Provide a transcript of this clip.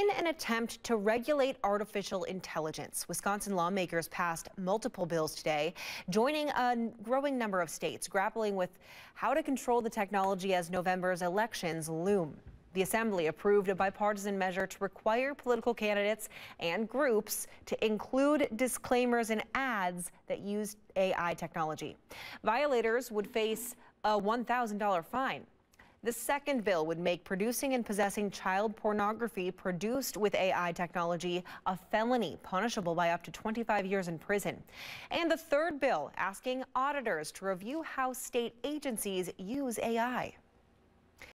In an attempt to regulate artificial intelligence, Wisconsin lawmakers passed multiple bills today, joining a growing number of states grappling with how to control the technology as November's elections loom. The Assembly approved a bipartisan measure to require political candidates and groups to include disclaimers in ads that use AI technology. Violators would face a $1,000 fine. The second bill would make producing and possessing child pornography produced with AI technology a felony, punishable by up to 25 years in prison. And the third bill asking auditors to review how state agencies use AI.